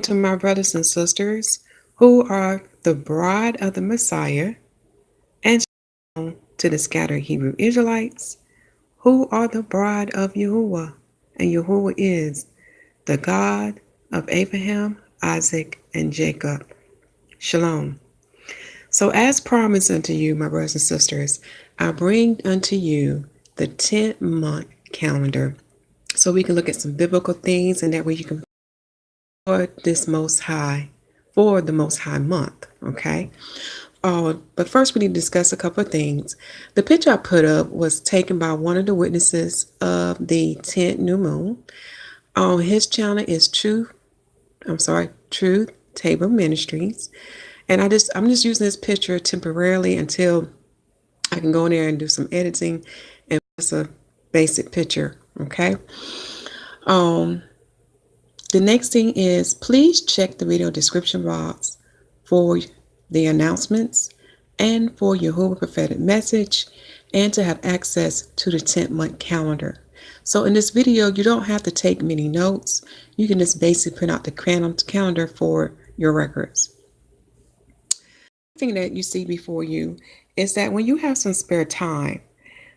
To my brothers and sisters who are the bride of the Messiah, and to the scattered Hebrew Israelites who are the bride of Yahuwah, and Yahuwah is the God of Abraham, Isaac, and Jacob. Shalom. So, as promised unto you, my brothers and sisters, I bring unto you the 10-month calendar so we can look at some biblical things, and that way you can for this most high for the most high month. Okay. But first we need to discuss a couple of things. The picture I put up was taken by one of the witnesses of the 10th new moon. On his channel is Truth Table Ministries. And I'm just using this picture temporarily until I can go in there and do some editing, and it's a basic picture. Okay. Um The next thing is, please check the video description box for the announcements and for Yahuwah prophetic message, and to have access to the 10-month calendar. So in this video, you don't have to take many notes. You can just basically print out the calendar for your records. The thing that you see before you is that when you have some spare time,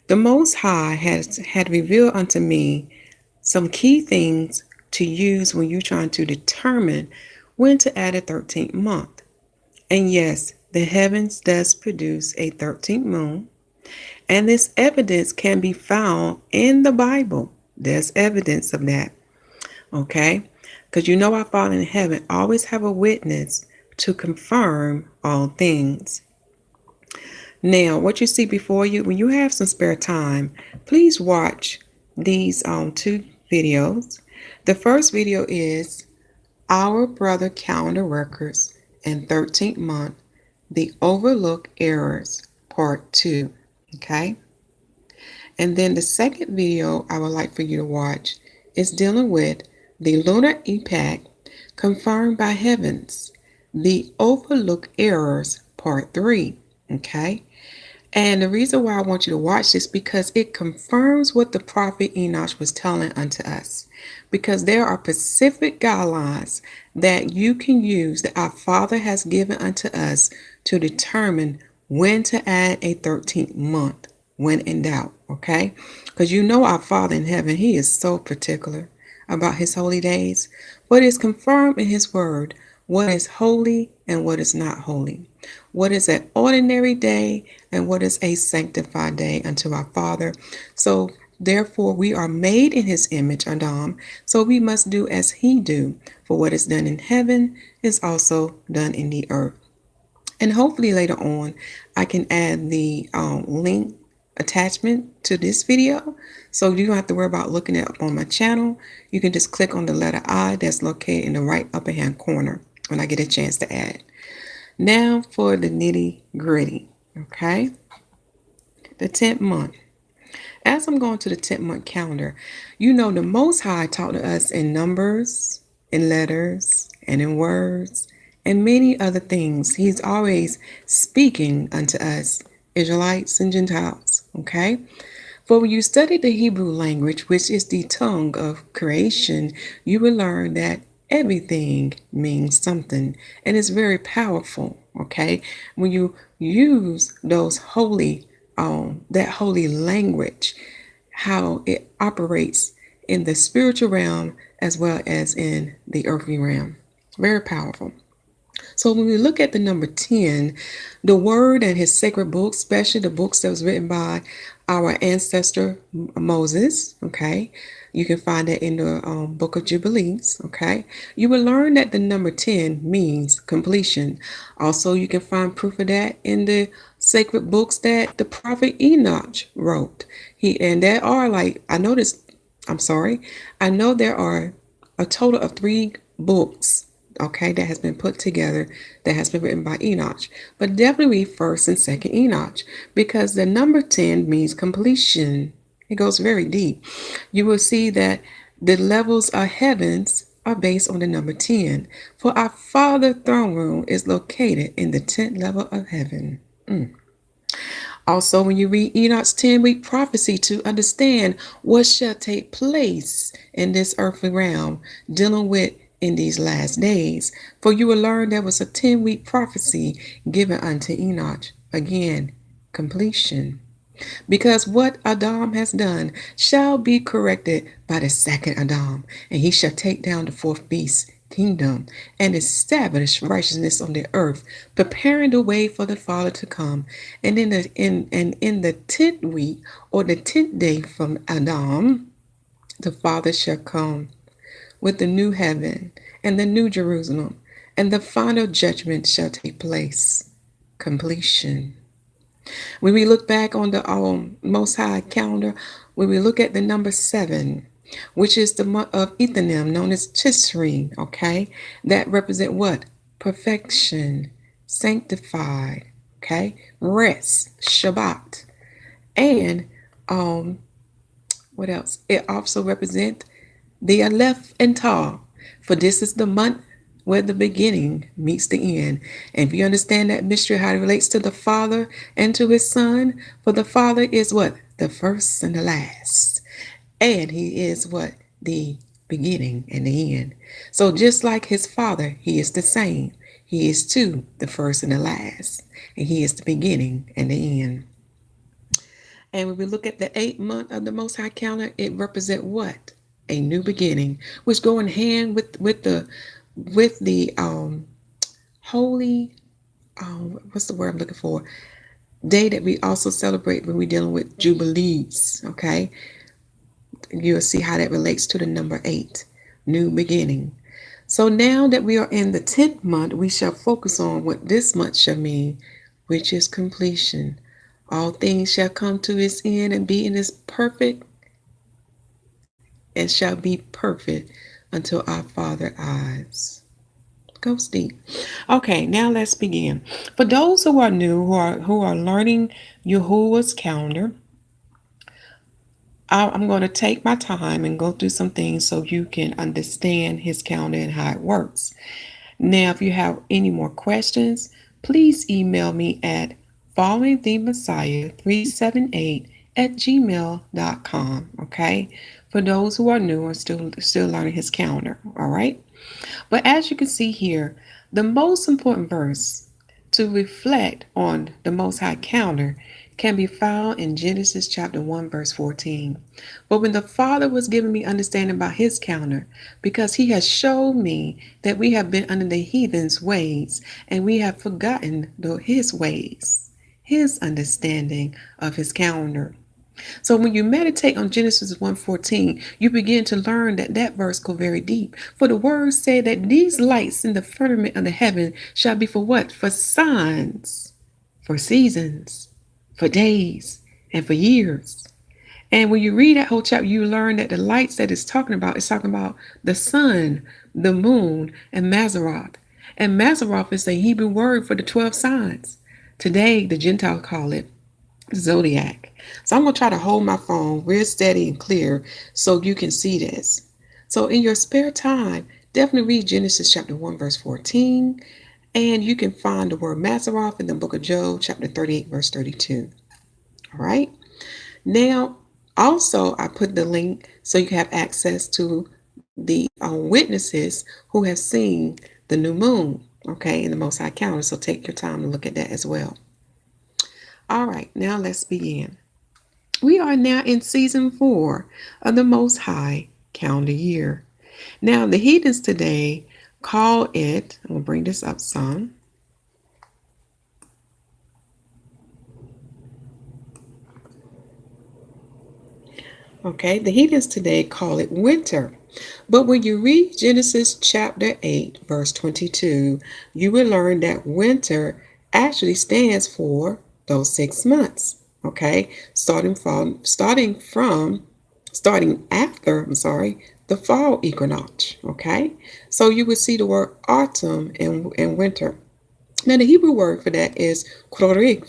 the Most High had revealed unto me some key things to use when you're trying to determine when to add a 13th month. And yes, the heavens does produce a 13th moon, and this evidence can be found in the Bible. There's evidence of that. Okay? Because you know our Father in heaven always have a witness to confirm all things. Now, what you see before you, when you have some spare time, please watch these two videos. The first video is Our Brother Calendar Records and 13th Month, The Overlooked Errors, Part 2. Okay? And then the second video I would like for you to watch is dealing with the lunar epoch confirmed by heavens, The Overlooked Errors, Part 3. Okay? And the reason why I want you to watch this because it confirms what the prophet Enoch was telling unto us. Because there are specific guidelines that you can use that our Father has given unto us to determine when to add a 13th month when in doubt. Okay? Because you know our Father in heaven, He is so particular about His holy days. But it's confirmed in His word what is holy and what is not holy, what is an ordinary day and what is a sanctified day unto our Father. So therefore we are made in His image, Adam, so we must do as He do, for what is done in heaven is also done in the earth. And hopefully later on I can add the link attachment to this video, so you don't have to worry about looking it up on my channel. You can just click on the letter I that's located in the right upper hand corner when I get a chance to add. Now for the nitty gritty. Okay, the 10th month. As I'm going to the 10th month calendar, you know the Most High taught to us in numbers, in letters, and in words, and many other things. He's always speaking unto us, Israelites and Gentiles. Okay, for when you study the Hebrew language, which is the tongue of creation, you will learn that everything means something, and it's very powerful. Okay, when you use those that holy language, how it operates in the spiritual realm as well as in the earthly realm, very powerful. So when we look at the number 10, the word and his sacred books, especially the books that was written by our ancestor Moses, okay, you can find that in the book of Jubilees, okay, you will learn that the number 10 means completion. Also, you can find proof of that in the sacred books that the prophet Enoch wrote. And there are I know there are a total of 3 books, okay, that has been put together, that has been written by Enoch. But definitely read 1st and 2nd Enoch, because the number 10 means completion. It goes very deep. You will see that the levels of heavens are based on the number 10. For our Father's throne room is located in the 10th level of heaven. Also, when you read Enoch's 10-week prophecy to understand what shall take place in this earthly realm, dealing with in these last days. For you will learn there was a 10-week prophecy given unto Enoch. Again, completion. Because what Adam has done shall be corrected by the second Adam, and he shall take down the fourth beast kingdom and establish righteousness on the earth, preparing the way for the Father to come. And in the 10th week, or the 10th day from Adam, the Father shall come with the new heaven and the new Jerusalem, and the final judgment shall take place. Completion. When we look back on the Most High calendar, when we look at the number 7, which is the month of Ephraim, known as Tisri, okay, that represent what? Perfection, sanctified, okay, rest, Shabbat, and what else? It also represents the Aleph and Tav, for this is the month where the beginning meets the end. And if you understand that mystery, how it relates to the Father and to his Son, for the Father is what? The first and the last. And he is what? The beginning and the end. So just like his Father, he is the same. He is too the first and the last. And he is the beginning and the end. And when we look at the 8th month of the Most High calendar, it represents what? A new beginning, which go in hand with the holy, what's the word I'm looking for? Day that we also celebrate when we're dealing with Jubilees, okay? You'll see how that relates to the number 8, new beginning. So now that we are in the 10th month, we shall focus on what this month shall mean, which is completion. All things shall come to its end and be in its perfect, and shall be perfect until our Father eyes. Go deep. Okay, now let's begin. For those who are new, who are learning Yahuwah's calendar, I'm going to take my time and go through some things so you can understand his calendar and how it works. Now, if you have any more questions, please email me at followingthemessiah378@gmail.com. Okay, for those who are new or still learning his calendar. All right. But as you can see here, the most important verse to reflect on the Most High calendar can be found in Genesis chapter 1, verse 14. But when the Father was giving me understanding about his calendar, because he has shown me that we have been under the heathen's ways, and we have forgotten his ways, his understanding of his calendar. So when you meditate on Genesis 1:14, you begin to learn that that verse go very deep. For the words say that these lights in the firmament of the heaven shall be for what? For signs, for seasons, for days, and for years. And when you read that whole chapter, you learn that the lights that it's talking about is talking about the sun, the moon, and Mazzaroth. And Mazzaroth is the Hebrew word for the 12 signs. Today, the Gentiles call it zodiac. So I'm going to try to hold my phone real steady and clear so you can see this. So in your spare time, definitely read Genesis chapter 1, verse 14. And you can find the word Mazzaroth in the book of Job, chapter 38, verse 32. All right. Now, also, I put the link so you can have access to the witnesses who have seen the new moon, okay, in the Most High calendar. So take your time to look at that as well. All right, now let's begin. We are now in season 4 of the Most High calendar year. Now, the heathens today call it, I'm going to bring this up some. Okay, the heathens today call it winter. But when you read Genesis chapter 8, verse 22, you will learn that winter actually stands for those 6 months. Okay, starting after the fall equinox. Okay, so you would see the word autumn and winter. Now, the Hebrew word for that is krorig.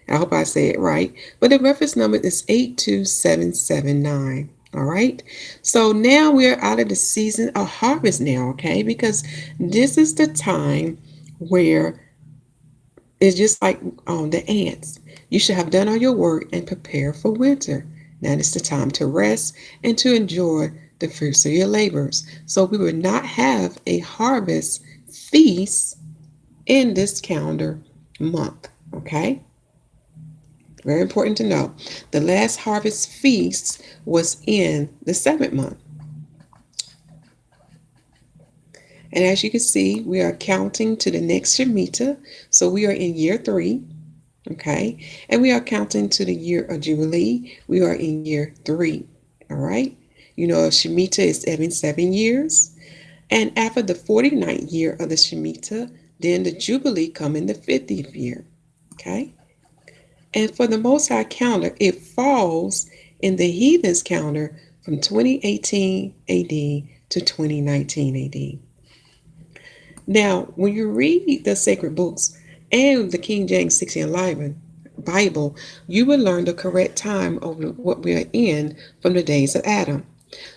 I hope I say it right. But the reference number is 82779. All right. So now we're out of the season of harvest now, okay? Because this is the time where it's just like the ants. You should have done all your work and prepare for winter. Now it's the time to rest and to enjoy the fruits of your labors. So we will not have a harvest feast in this calendar month. Okay? Very important to know. The last harvest feast was in the 7th month. And as you can see, we are counting to the next Shemitah. So we are in year 3. Okay. And we are counting to the year of Jubilee. We are in year 3. All right. You know, Shemitah is every 7 years. And after the 49th year of the Shemitah, then the Jubilee come in the 50th year. Okay. And for the Most High calendar, it falls in the heathens calendar from 2018 AD to 2019 AD. Now, when you read the sacred books and the King James 1611 Bible, you will learn the correct time of what we are in from the days of Adam.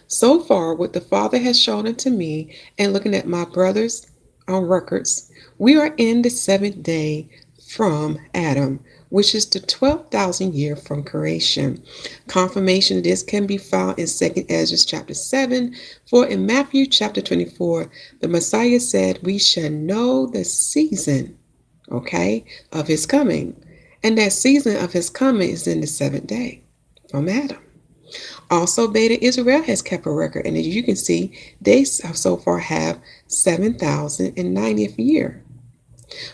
So far, what the Father has shown unto me, and looking at my brothers on records, we are in the 7th day from Adam, which is the 12,000 year from creation. Confirmation of this can be found in 2nd Ezra chapter 7. For in Matthew chapter 24, the Messiah said, we shall know the season, okay, of his coming. And that season of his coming is in the 7th day from Adam. Also, Beta Israel has kept a record, and as you can see, they so far have 7,090th year.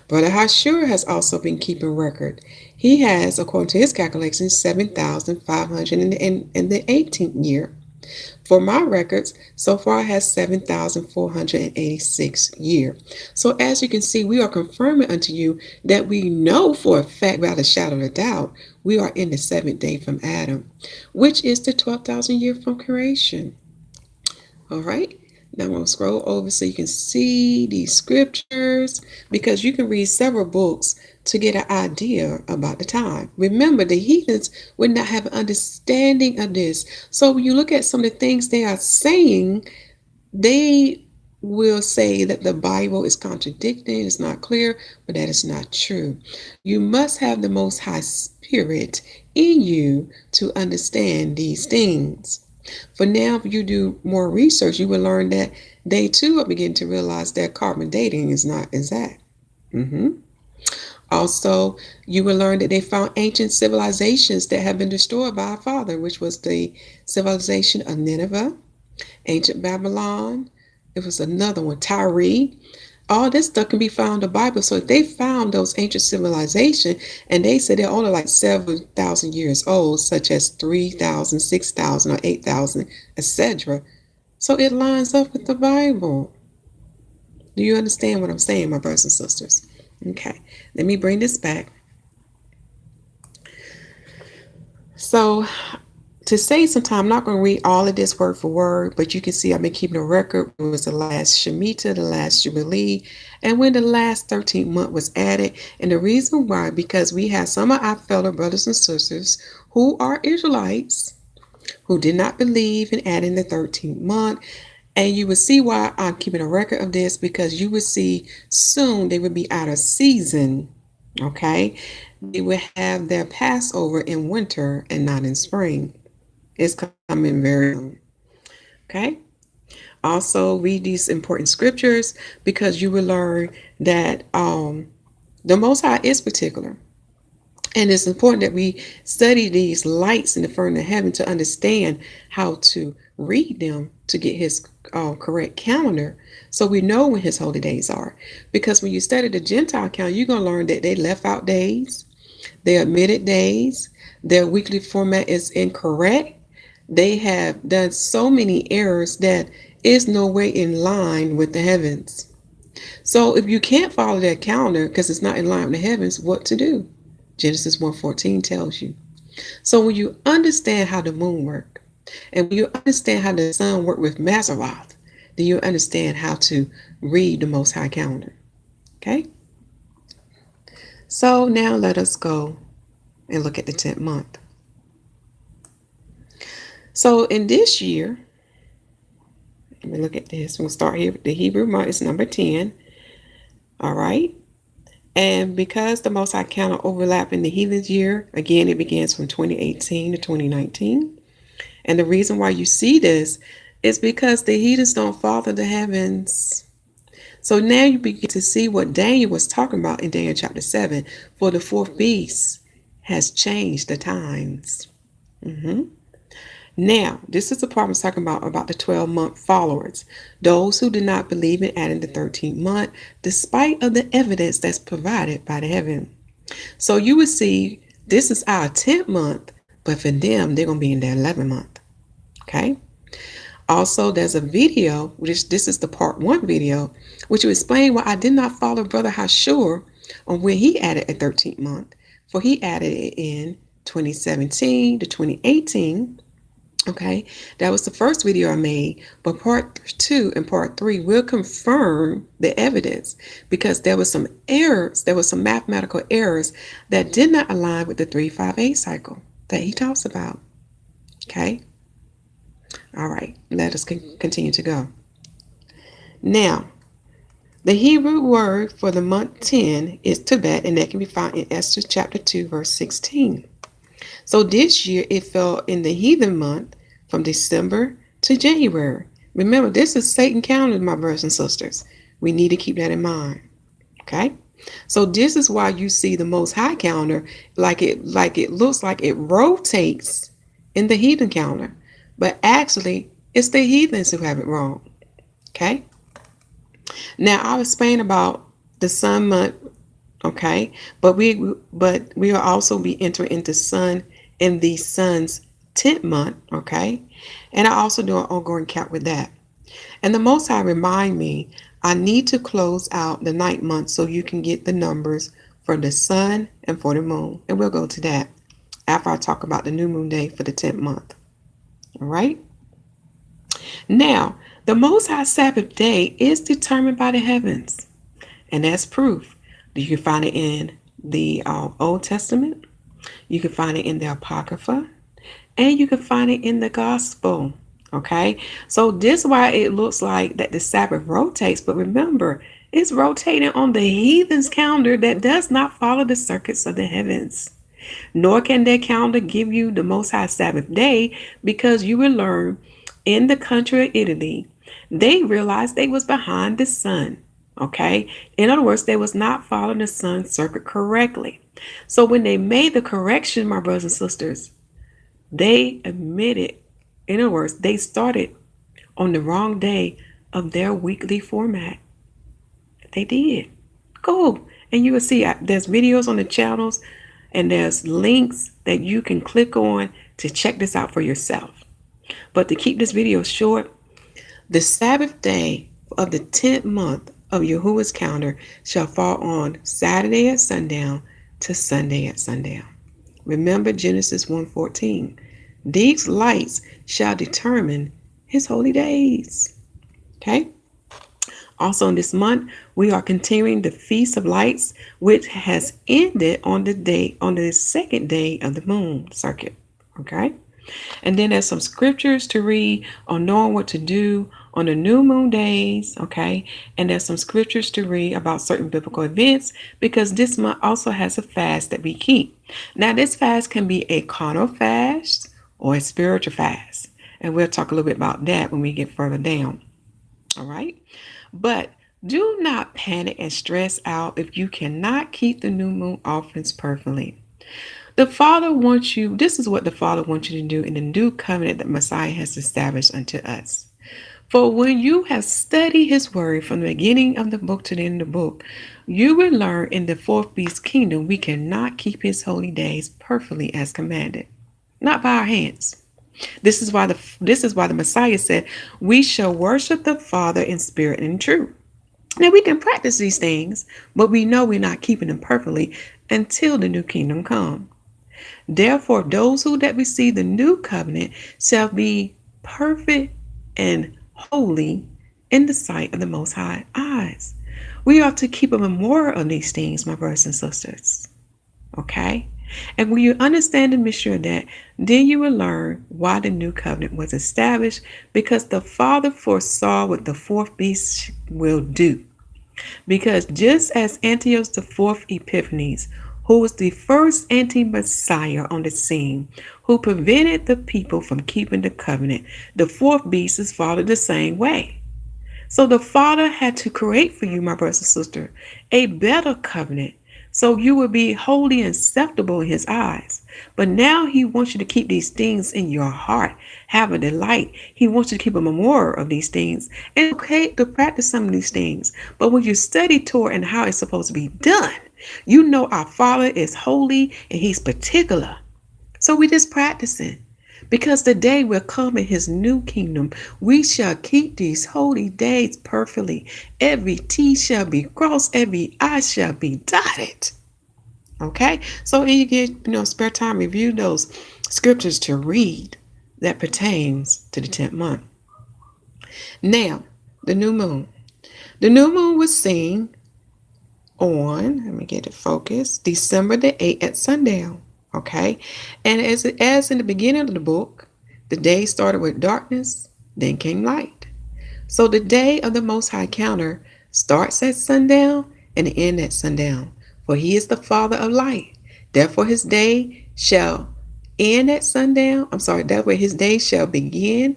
Brother Yahusha has also been keeping record. He has, according to his calculations, 7,500 in the 18th year. For my records, so far I have 7,486 year. So as you can see, we are confirming unto you that we know for a fact, without a shadow of a doubt, we are in the 7th day from Adam, which is the 12,000 year from creation. All right. Now I'm going to scroll over so you can see these scriptures, because you can read several books to get an idea about the time. Remember, the heathens would not have an understanding of this. So when you look at some of the things they are saying, they will say that the Bible is contradicting, it's not clear, but that is not true. You must have the Most High Spirit in you to understand these things. For now, if you do more research, you will learn that they too are beginning to realize that carbon dating is not exact. Also, you will learn that they found ancient civilizations that have been destroyed by our Father, which was the civilization of Nineveh, ancient Babylon. It was another one, Tyre. All this stuff can be found in the Bible. So if they found those ancient civilizations and they said they're only like 7,000 years old, such as 3,000, 6,000, or 8,000, etc. So it lines up with the Bible. Do you understand what I'm saying, my brothers and sisters? Okay, let me bring this back. So to save some time, I'm not going to read all of this word for word, but you can see I've been keeping a record. It was the last Shemitah, the last Jubilee, and when the last 13th month was added. And the reason why, because we have some of our fellow brothers and sisters who are Israelites who did not believe in adding the 13th month. And you will see why I'm keeping a record of this, because you will see soon they will be out of season. Okay, they will have their Passover in winter and not in spring. It's coming very soon. Okay. Also, read these important scriptures, because you will learn that the Most High is particular. And it's important that we study these lights in the firmament of heaven to understand how to read them to get his correct calendar, so we know when his holy days are. Because when you study the Gentile calendar, you're going to learn that they left out days, they omitted days, their weekly format is incorrect. They have done so many errors that is no way in line with the heavens. So if you can't follow that calendar because it's not in line with the heavens, what to do? Genesis 1:14 tells you. So when you understand how the moon works, and when you understand how the sun works with Mazzaroth, then you understand how to read the Most High calendar. Okay? So now let us go and look at the 10th month. So in this year, let me look at this. We'll start here with the Hebrew month. It's number 10. All right. And because the Most High calendar overlap in the heathen's year, again, it begins from 2018 to 2019. And the reason why you see this It's because the heathens don't father the heavens. So now you begin to see what Daniel was talking about in Daniel chapter 7. For the fourth beast has changed the times. Now, this is the part I'm talking about the 12-month followers. Those who did not believe in adding the 13th month, despite of the evidence that's provided by the heaven. So you would see this is our 10th month, but for them, they're going to be in their 11th month. Okay? Also, there's a video, which this is the part 1 video, which will explain why I did not follow Brother Yahusha on when he added a 13th month, for he added it in 2017 to 2018. Okay, that was the first video I made, but part 2 and part 3 will confirm the evidence because there was some errors, there was some mathematical errors that did not align with the 358 cycle that he talks about. Okay, all right, let us continue to go. Now, the Hebrew word for the month 10 is Tebet, and that can be found in Esther chapter 2, verse 16. So this year it fell in the heathen month from December to January. Remember, this is Satan calendar, my brothers and sisters. We need to keep that in mind. Okay? So this is why you see the Most High calendar like it looks like it rotates in the heathen calendar. But actually, it's the heathens who have it wrong. Okay? Now, I'll explain about the sun month. Okay? But we will also be entering into sun in the sun's 10th month, okay? And I also do an ongoing count with that. And the Most High remind me I need to close out the 9th month so you can get the numbers for the sun and for the moon. And we'll go to that after I talk about the new moon day for the 10th month. All right? Now, the Most High Sabbath day is determined by the heavens. And that's proof. You can find it in the Old Testament. You can find it in the Apocrypha. And you can find it in the Gospel. Okay? So this is why it looks like that the Sabbath rotates. But remember, it's rotating on the heathen's calendar that does not follow the circuits of the heavens. Nor can their calendar give you the Most High Sabbath day, because you will learn in the country of Italy, they realized they was behind the sun. Okay? In other words, they was not following the sun circuit correctly. So when they made the correction, my brothers and sisters, they admitted, in other words, they started on the wrong day of their weekly format. They did. Go. And you will see there's videos on the channels and there's links that you can click on to check this out for yourself. But to keep this video short, the Sabbath day of the 10th month of Yahuwah's calendar shall fall on Saturday at sundown to Sunday at sundown. Remember Genesis 1:14. These lights shall determine his holy days. Okay? Also in this month, we are continuing the Feast of Lights, which has ended on the second day of the moon circuit. Okay? And then there's some scriptures to read on knowing what to do on the new moon days, okay? And there's some scriptures to read about certain biblical events, because this month also has a fast that we keep. Now, this fast can be a carnal fast or a spiritual fast. And we'll talk a little bit about that when we get further down. All right? But do not panic and stress out if you cannot keep the new moon offerings perfectly. The Father wants you, this is what the Father wants you to do in the new covenant that Messiah has established unto us. For when you have studied his word from the beginning of the book to the end of the book, you will learn in the fourth beast kingdom we cannot keep his holy days perfectly as commanded, not by our hands. This is why the Messiah said, we shall worship the Father in spirit and in truth. Now we can practice these things, but we know we're not keeping them perfectly until the new kingdom come. Therefore, those who that receive the new covenant shall be perfect and holy in the sight of the Most High eyes. We are to keep a memorial of these things, my brothers and sisters. Okay? And when you understand and make of that, then you will learn why the new covenant was established, because the Father foresaw what the fourth beast will do. Because just as Antiochus the fourth Epiphanes who was the first anti-Messiah on the scene, who prevented the people from keeping the covenant. The fourth beast is followed the same way. So the Father had to create for you, my brothers and sisters, a better covenant so you will be holy and acceptable in his eyes. But now he wants you to keep these things in your heart. Have a delight. He wants you to keep a memorial of these things. And it's okay to practice some of these things. But when you study Torah and how it's supposed to be done, you know our Father is holy and he's particular. So we just practicing. Because the day will come in his new kingdom. We shall keep these holy days perfectly. Every T shall be crossed, every I shall be dotted. Okay? So when you get, spare time, review those scriptures to read that pertains to the 10th month. Now, the new moon. The new moon was seen on, let me get it focused, December the 8th at sundown. Okay, and as in the beginning of the book, the day started with darkness, then came light. So the day of the Most High counter starts at sundown and ends at sundown. For he is the Father of light. Therefore his day shall end at sundown. Therefore his day shall begin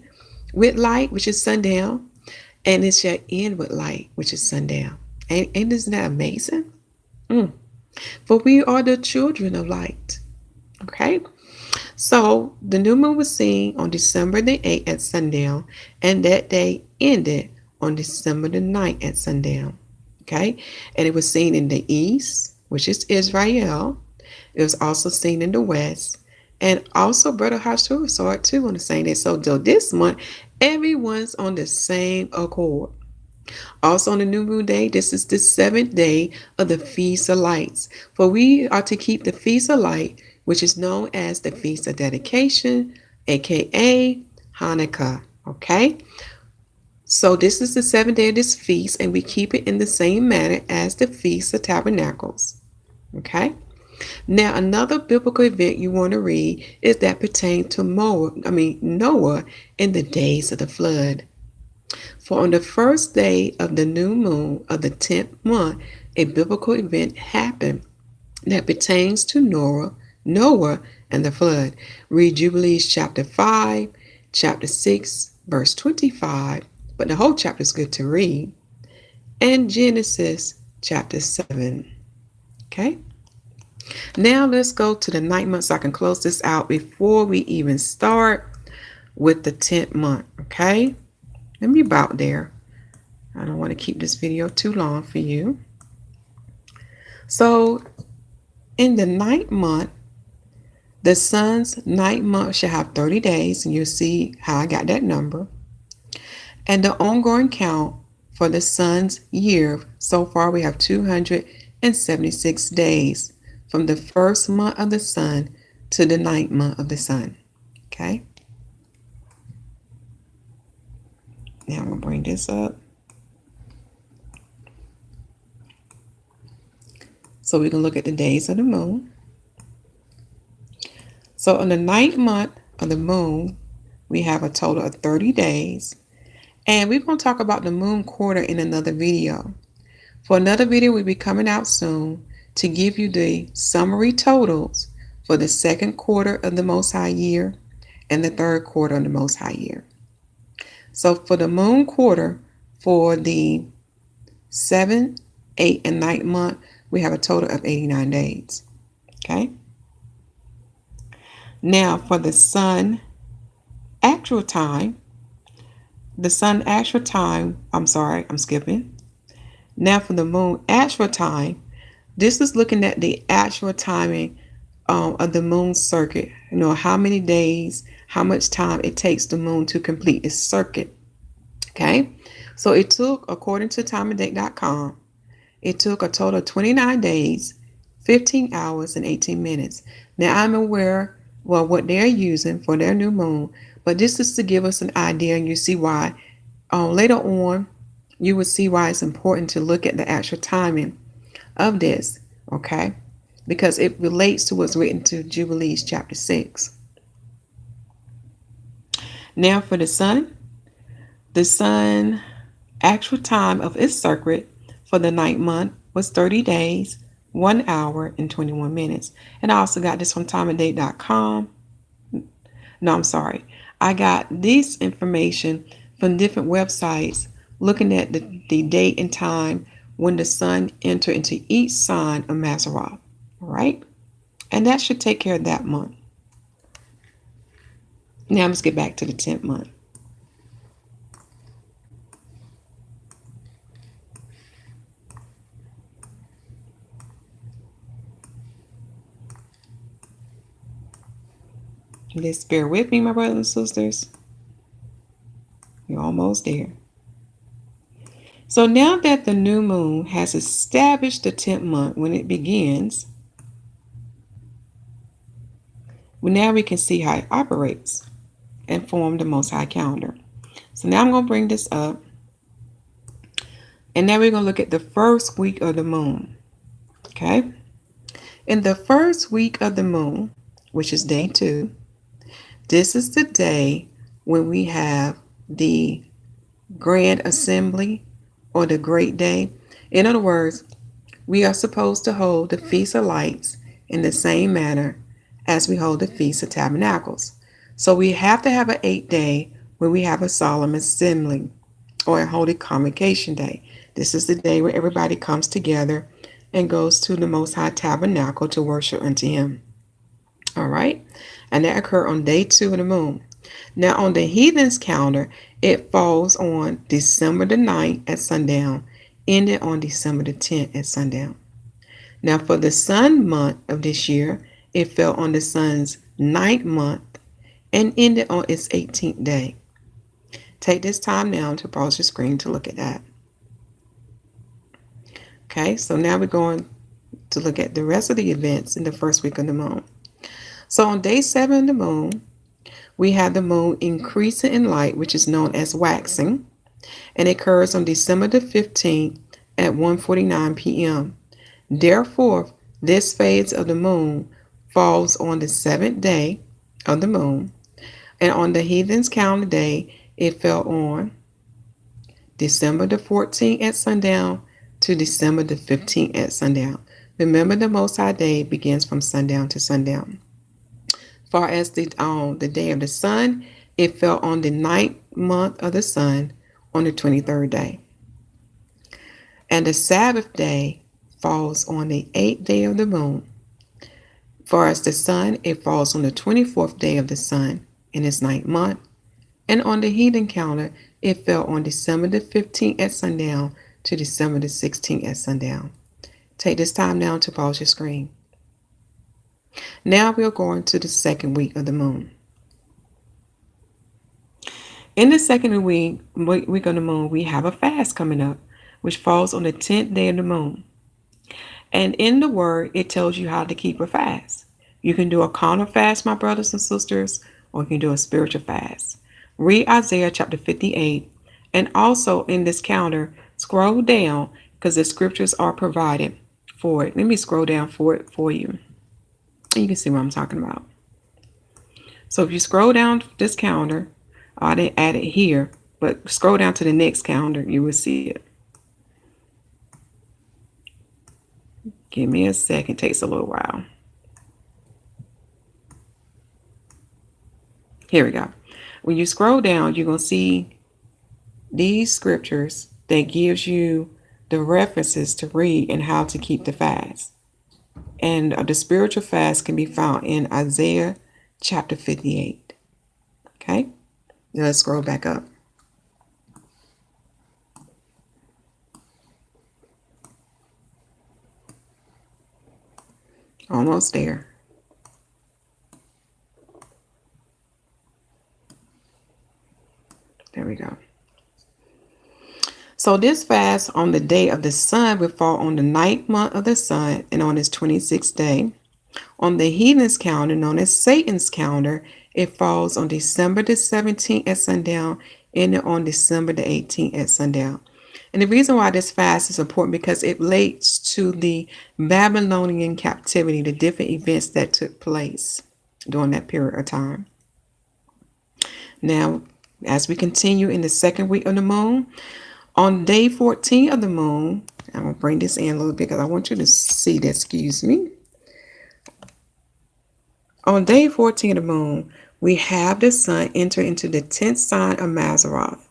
with light, which is sundown, and it shall end with light, which is sundown. Ain't isn't that amazing? For we are the children of light. Okay, so the new moon was seen on December the 8th at sundown, and that day ended on December the 9th at sundown. Okay, and it was seen in the east, which is Israel. It was also seen in the west, and also Brother YAHUSH saw it too on the same day. So this month, everyone's on the same accord. Also on the new moon day, this is the 7th day of the Feast of Lights. For we are to keep the Feast of Light, which is known as the Feast of Dedication, aka Hanukkah. Okay? So this is the 7th day of this feast, and we keep it in the same manner as the Feast of Tabernacles. Okay? Now, another biblical event you want to read is that pertains to Noah in the days of the flood. For on the first day of the new moon of the 10th month, a biblical event happened that pertains to Noah and the flood. Read Jubilees chapter 5, chapter 6, verse 25, but the whole chapter is good to read, and Genesis chapter 7. Okay? Now let's go to the 9th month so I can close this out before we even start with the 10th month. Okay? Let me about there. I don't want to keep this video too long for you. So in the 9th month, the sun's 9th month shall have 30 days, and you'll see how I got that number. And the ongoing count for the sun's year, so far we have 276 days from the first month of the sun to the 9th month of the sun. Okay? Now I'm going to bring this up so we can look at the days of the moon. So on the 9th month of the moon, we have a total of 30 days. And we're going to talk about the moon quarter in another video. For another video will be coming out soon to give you the summary totals for the second quarter of the Most High year and the third quarter of the Most High year. So for the moon quarter, for the 7th, 8th, and 9th month, we have a total of 89 days. Okay? Now for the sun actual time, I'm skipping. Now for the moon actual time, this is looking at the actual timing of the moon circuit. You know, how many days, how much time it takes the moon to complete its circuit. Okay, so it took, according to timeanddate.com, it took a total of 29 days, 15 hours, and 18 minutes. Now I'm aware, what they're using for their new moon, but this is to give us an idea, and you see why. Later on, you will see why it's important to look at the actual timing of this, okay? Because it relates to what's written to Jubilees chapter 6. Now for the sun actual time of its circuit for the 9th month was 30 days, 1 hour and 21 minutes. And I also got this from timeanddate.com. No, I'm sorry. I got this information from different websites looking at the date and time when the sun entered into each sign of Mazarah. All right? And that should take care of that month. Now let's get back to the 10th month. Let's bear with me, my brothers and sisters. You're almost there. So now that the new moon has established the 10th month when it begins, now we can see how it operates and form the Most High calendar. So now I'm going to bring this up. And now we're going to look at the first week of the moon. Okay? In the first week of the moon, which is day 2, this is the day when we have the Grand Assembly or the Great Day. In other words, we are supposed to hold the Feast of Lights in the same manner as we hold the Feast of Tabernacles. So we have to have an 8th day when we have a solemn assembly or a holy convocation day. This is the day where everybody comes together and goes to the Most High Tabernacle to worship unto Him. All right? And that occurred on day 2 of the moon. Now on the heathens calendar, it falls on December the 9th at sundown, ended on December the 10th at sundown. Now for the sun month of this year, it fell on the sun's 9th month and ended on its 18th day. Take this time now to pause your screen to look at that. Okay, so now we're going to look at the rest of the events in the first week of the moon. So on day 7 of the moon, we have the moon increasing in light, which is known as waxing, and it occurs on December the 15th at 1:49 p.m. Therefore, this phase of the moon falls on the 7th day of the moon, and on the heathens calendar day, it fell on December the 14th at sundown to December the 15th at sundown. Remember, the Most High day begins from sundown to sundown. Far as the day of the sun, it fell on the 9th month of the sun on the 23rd day. And the Sabbath day falls on the 8th day of the moon. Far as the sun, it falls on the 24th day of the sun in its 9th month. And on the heathen calendar, it fell on December the 15th at sundown to December the 16th at sundown. Take this time now to pause your screen. Now we're going to the second week of the moon. In the second week of the moon, we have a fast coming up, which falls on the 10th day of the moon. And in the word, it tells you how to keep a fast. You can do a carnal fast, my brothers and sisters, or you can do a spiritual fast. Read Isaiah chapter 58, and also in this calendar, scroll down because the scriptures are provided for it. Let me scroll down for it for you. You can see what I'm talking about. So if you scroll down this calendar, I didn't add it here, but scroll down to the next calendar, you will see it. Give me a second, it takes a little while. Here we go. When you scroll down, you're going to see these scriptures that gives you the references to read and how to keep the fast. And the spiritual fast can be found in Isaiah chapter 58. Okay, now let's scroll back up. Almost there. There we go. So this fast on the day of the sun will fall on the 9th month of the sun and on its 26th day. On the heathen's calendar, known as Satan's calendar, it falls on December the 17th at sundown and on December the 18th at sundown. And the reason why this fast is important because it relates to the Babylonian captivity, the different events that took place during that period of time. Now, as we continue in the second week of the moon, on day 14 of the moon, I'm going to bring this in a little bit because I want you to see this. Excuse me. On day 14 of the moon, we have the sun enter into the 10th sign of Mazzaroth.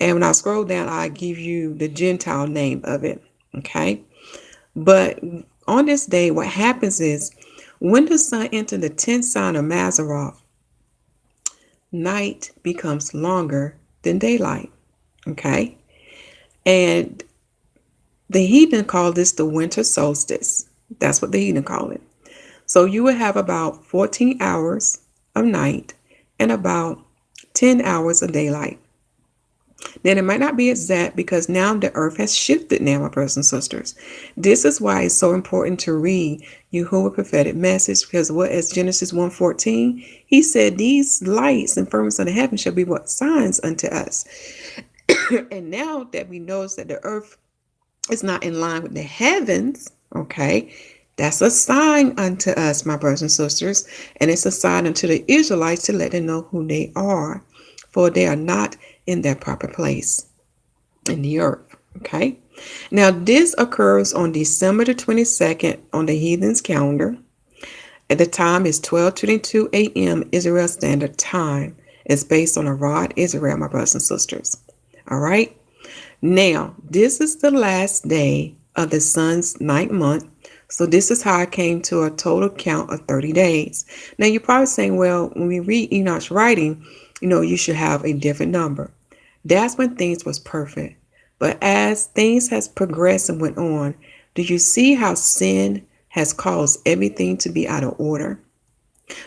And when I scroll down, I give you the Gentile name of it. Okay. But on this day, what happens is when the sun enters the 10th sign of Mazzaroth, night becomes longer than daylight. Okay. And the heathen call this the winter solstice. That's what the heathen call it. So you will have about 14 hours of night and about 10 hours of daylight. Then it might not be exact because now the earth has shifted now, my brothers and sisters. This is why it's so important to read YAHUAH prophetic message, because what as Genesis 1:14, he said these lights and firmaments of the heaven shall be what signs unto us. And now that we know that the earth is not in line with the heavens, okay, that's a sign unto us, my brothers and sisters, and it's a sign unto the Israelites to let them know who they are, for they are not in their proper place in the earth. Okay. Now this occurs on December the 22nd on the heathen's calendar. At the time is 12:22 a.m. Israel Standard Time. It's based on Arad, Israel, my brothers and sisters. All right. Now this is the last day of the sun's ninth month. So this is how I came to a total count of 30 days. Now you're probably saying, well, when we read Enoch's writing, you should have a different number. That's when things was perfect. But as things has progressed and went on, do you see how sin has caused everything to be out of order?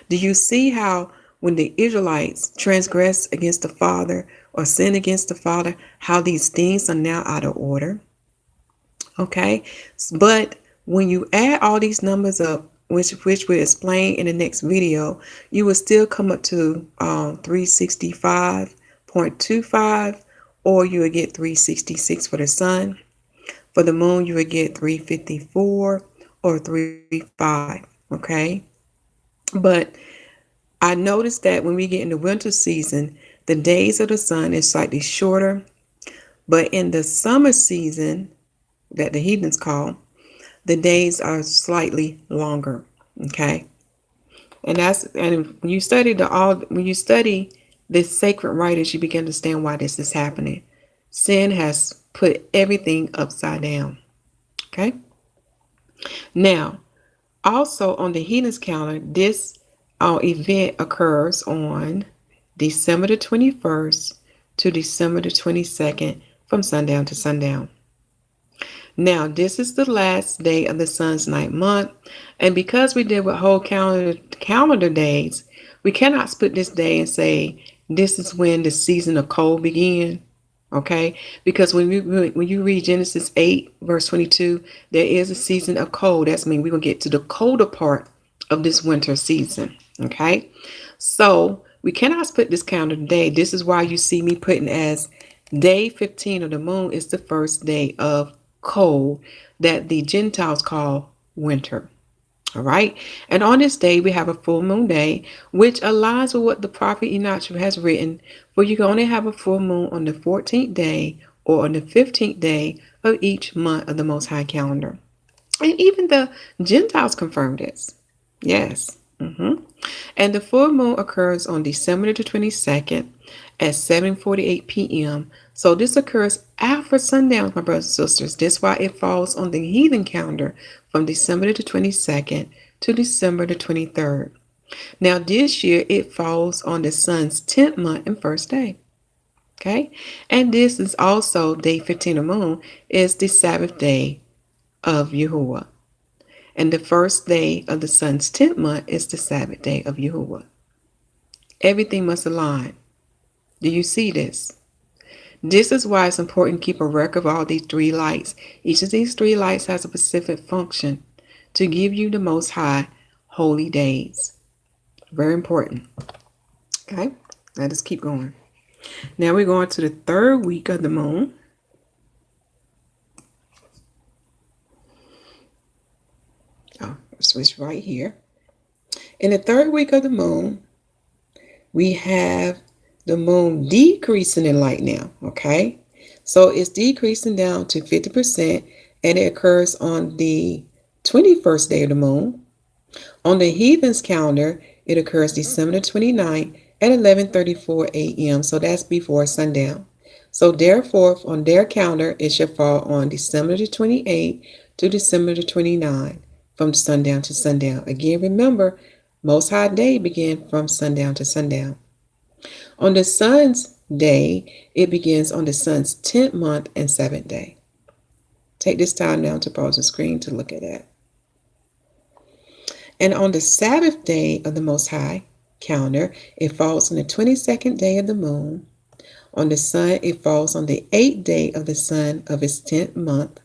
Do you see how when the Israelites transgress against the Father or sin against the Father, how these things are now out of order? Okay, but when you add all these numbers up, which we explain in the next video, you will still come up to 365.25, or you will get 366 for the sun. For the moon, you will get 354 or 35. Okay, but I noticed that when we get in the winter season, the days of the sun is slightly shorter, but in the summer season that the heathens call, the days are slightly longer. Okay, and when you study the sacred writings, you begin to understand why this is happening. Sin has put everything upside down. Okay. Now, also on the heathen's calendar, this event occurs on December the 21st to December the 22nd from sundown to sundown. Now, this is the last day of the sun's ninth month, and because we deal with whole calendar days, we cannot split this day and say this is when the season of cold began. Okay, because when you read Genesis 8 verse 22, there is a season of cold. That's mean we're gonna get to the colder part of this winter season. Okay, so we cannot split this calendar day. This is why you see me putting as day 15 of the moon is the first day of cold that the Gentiles call winter. All right. And on this day, we have a full moon day, which aligns with what the prophet Enoch has written. For you can only have a full moon on the 14th day or on the 15th day of each month of the Most High calendar. And even the Gentiles confirm this. Yes. And the full moon occurs on December the 22nd at 7:48 p.m. So this occurs after sundown, my brothers and sisters. That's why it falls on the heathen calendar from December the 22nd to December the 23rd. Now this year it falls on the sun's 10th month and first day. Okay, and this is also day 15 of the moon is the Sabbath day of YAHUAH. And the first day of the sun's 10th month is the Sabbath day of YAHUAH. Everything must align. Do you see this? This is why it's important to keep a record of all these three lights. Each of these three lights has a specific function to give you the Most High holy days. Very important. Okay, let us keep going. Now we're going to the third week of the moon. Switch right here. In the third week of the moon, we have the moon decreasing in light now. Okay, so it's decreasing down to 50%, and it occurs on the 21st day of the moon. On the heathens calendar, it occurs December 29th at 11:34 a.m. So that's before sundown. So therefore, on their calendar, it should fall on December the 28th to December the 29th, from sundown to sundown. Again, remember, Most High Day began from sundown to sundown. On the sun's day, it begins on the sun's 10th month and 7th day. Take this time now to pause the screen to look at that. And on the Sabbath day of the Most High calendar, it falls on the 22nd day of the moon. On the sun, it falls on the 8th day of the sun of its 10th month.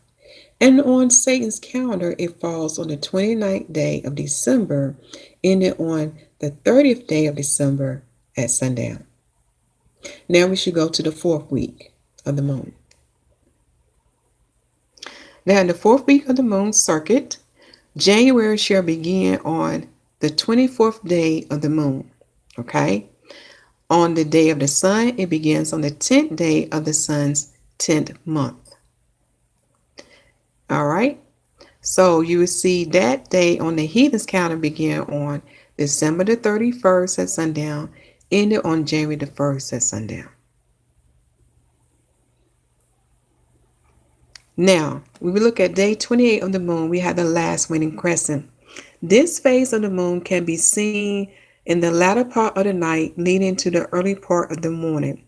And on Satan's calendar, it falls on the 29th day of December, ending on the 30th day of December at sundown. Now we should go to the 4th week of the moon. Now in the 4th week of the moon circuit, January shall begin on the 24th day of the moon. Okay? On the day of the sun, it begins on the 10th day of the sun's 10th month. All right? So you will see that day on the heathen's calendar begin on December the 31st at sundown, ended on January the 1st at sundown. Now, when we look at day 28 of the moon, we have the last waning crescent. This phase of the moon can be seen in the latter part of the night leading to the early part of the morning.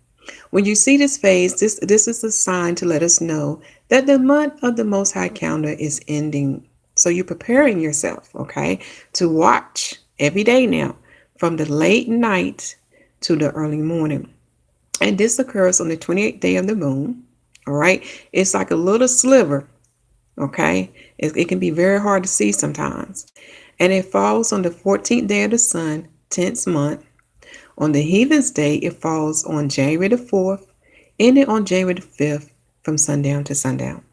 When you see this phase, this is a sign to let us know that the month of the Most High calendar is ending. So you're preparing yourself, okay, to watch every day now from the late night to the early morning. And this occurs on the 28th day of the moon. All right. It's like a little sliver. Okay. It can be very hard to see sometimes. And it falls on the 14th day of the sun, 10th month. On the heathen's day, it falls on January the 4th, ending on January the 5th, from sundown to sundown.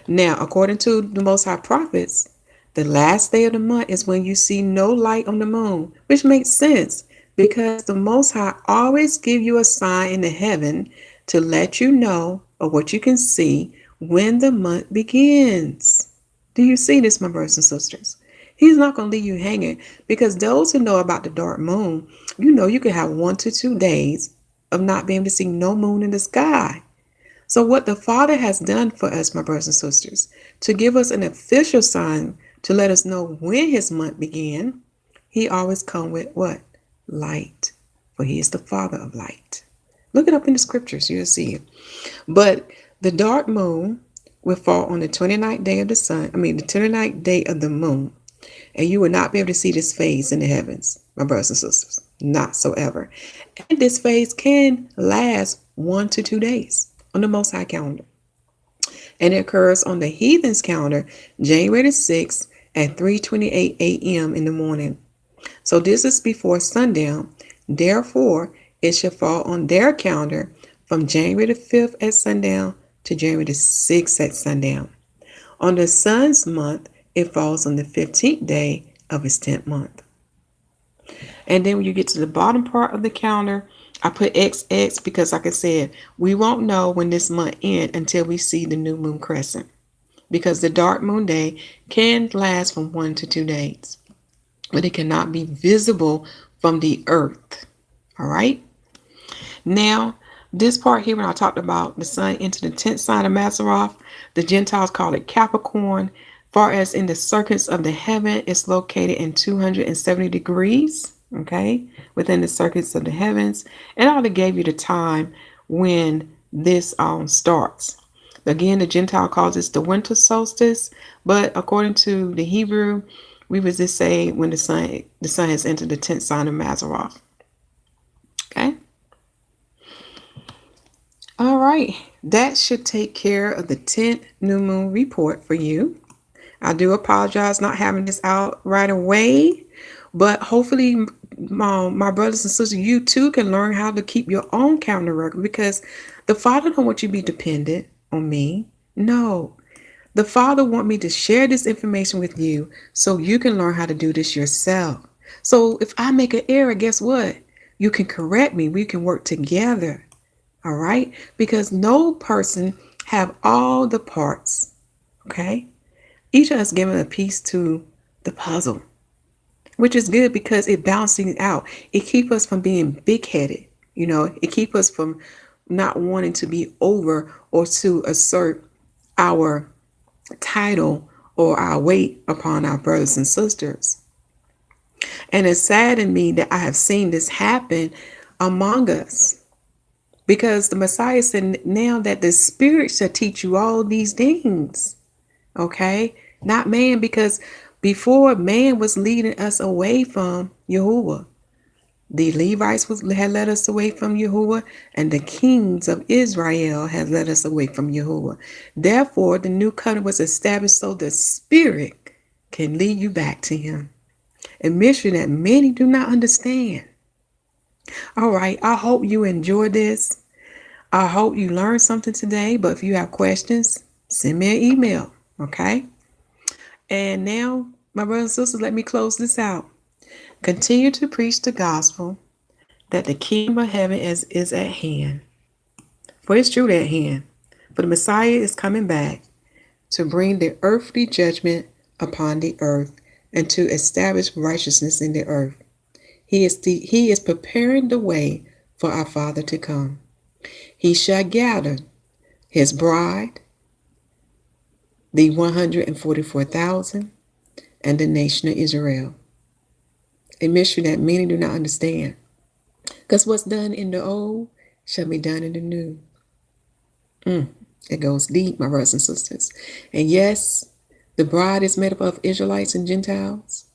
Now, according to the Most High prophets, the last day of the month is when you see no light on the moon, which makes sense because the Most High always give you a sign in the heaven to let you know of what you can see when the month begins. Do you see this, my brothers and sisters? He's not going to leave you hanging, because those who know about the dark moon, you know you could have 1 to 2 days of not being able to see no moon in the sky. So what the Father has done for us, my brothers and sisters, to give us an official sign to let us know when his month began, he always come with what? Light. For he is the Father of light. Look it up in the scriptures, you'll see it. But the dark moon will fall on the 29th day of the sun, the 29th day of the moon. And you will not be able to see this phase in the heavens, my brothers and sisters. Not so ever. And this phase can last 1 to 2 days on the Most High calendar. And it occurs on the heathen's calendar, January the 6th at 3:28 a.m. in the morning. So this is before sundown. Therefore, it shall fall on their calendar from January the 5th at sundown to January the 6th at sundown. On the sun's month, it falls on the 15th day of its 10th month. And then when you get to the bottom part of the calendar, I put XX because, like I said, we won't know when this month ends until we see the new moon crescent, because the dark moon day can last from 1 to 2 days, but it cannot be visible from the earth. All right. Now, this part here, when I talked about the sun into the 10th sign of Mazzaroth, the Gentiles call it Capricorn. Far as in the circuits of the heaven, it's located in 270 degrees, okay, within the circuits of the heavens. And I already gave you the time when this starts. Again, the Gentile calls this the winter solstice, but according to the Hebrew, we would just say when the sun has entered the 10th sign of Mazzaroth. Okay. All right. That should take care of the 10th new moon report for you. I do apologize not having this out right away, but hopefully my brothers and sisters, you too can learn how to keep your own calendar record, because the Father don't want you to be dependent on me. No, the Father want me to share this information with you so you can learn how to do this yourself. So if I make an error, guess what? You can correct me. We can work together. All right? Because no person have all the parts Okay? Each of us giving a piece to the puzzle, which is good because it balances it out. It keeps us from being big-headed. It keeps us from not wanting to be over or to assert our title or our weight upon our brothers and sisters. And it's saddened me that I have seen this happen among us, because the Messiah said, now that the Spirit shall teach you all these things. Okay? Not man, because before, man was leading us away from Yahuwah. The Levites had led us away from Yahuwah, and the kings of Israel had led us away from Yahuwah. Therefore, the new covenant was established so the Spirit can lead you back to Him. A mystery that many do not understand. All right, I hope you enjoyed this. I hope you learned something today, but if you have questions, send me an email, okay? And now, my brothers and sisters, let me close this out. Continue to preach the gospel that the kingdom of heaven is at hand. For it's truly at hand. For the Messiah is coming back to bring the earthly judgment upon the earth and to establish righteousness in the earth. He is preparing the way for our Father to come. He shall gather his bride, the 144,000, and the nation of Israel. A mystery that many do not understand. Because what's done in the old shall be done in the new. It goes deep, my brothers and sisters. And yes, the bride is made up of Israelites and Gentiles.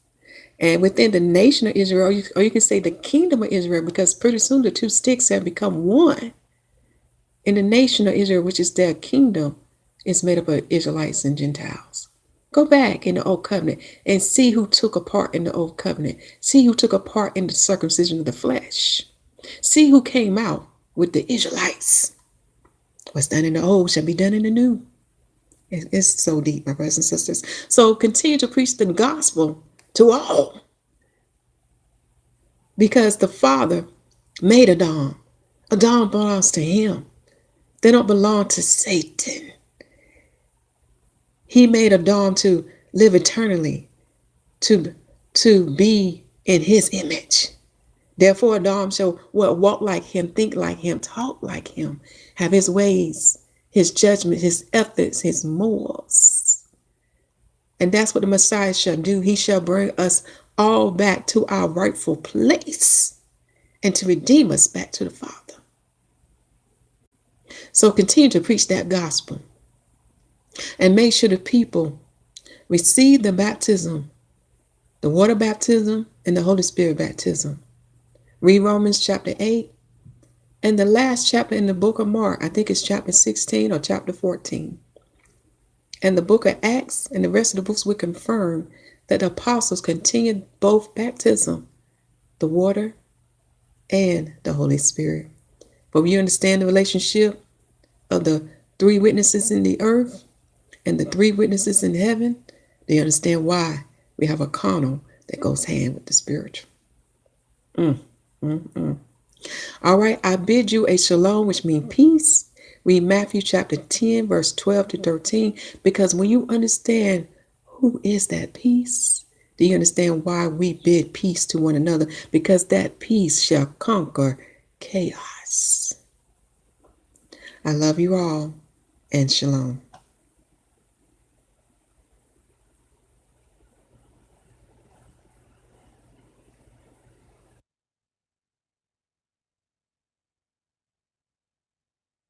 And within the nation of Israel, or you can say the kingdom of Israel, because pretty soon the two sticks have become one. In the nation of Israel, which is their kingdom, is made up of Israelites and Gentiles. Go back in the Old Covenant and see who took a part in the Old Covenant. See who took a part in the circumcision of the flesh. See who came out with the Israelites. What's done in the old shall be done in the new. It's so deep, my brothers and sisters. So continue to preach the gospel to all. Because the Father made a dom. A dom belongs to Him. They don't belong to Satan. He made a dom to live eternally, to be in His image. Therefore, Adam shall walk like Him, think like Him, talk like Him, have His ways, His judgment, His ethics, His morals. And that's what the Messiah shall do. He shall bring us all back to our rightful place and to redeem us back to the Father. So continue to preach that gospel and make sure the people receive the baptism, the water baptism and the Holy Spirit baptism. Read Romans chapter 8 and the last chapter in the book of Mark. I think it's chapter 16 or chapter 14. And the book of Acts and the rest of the books will confirm that the apostles continued both baptism, the water, and the Holy Spirit. But when you understand the relationship of the three witnesses in the earth and the three witnesses in heaven, they understand why we have a carnal that goes hand with the spiritual. All right, I bid you a shalom, which means peace. Read Matthew chapter 10, verse 12 to 13, because when you understand who is that peace, do you understand why we bid peace to one another? Because that peace shall conquer chaos. I love you all, and shalom.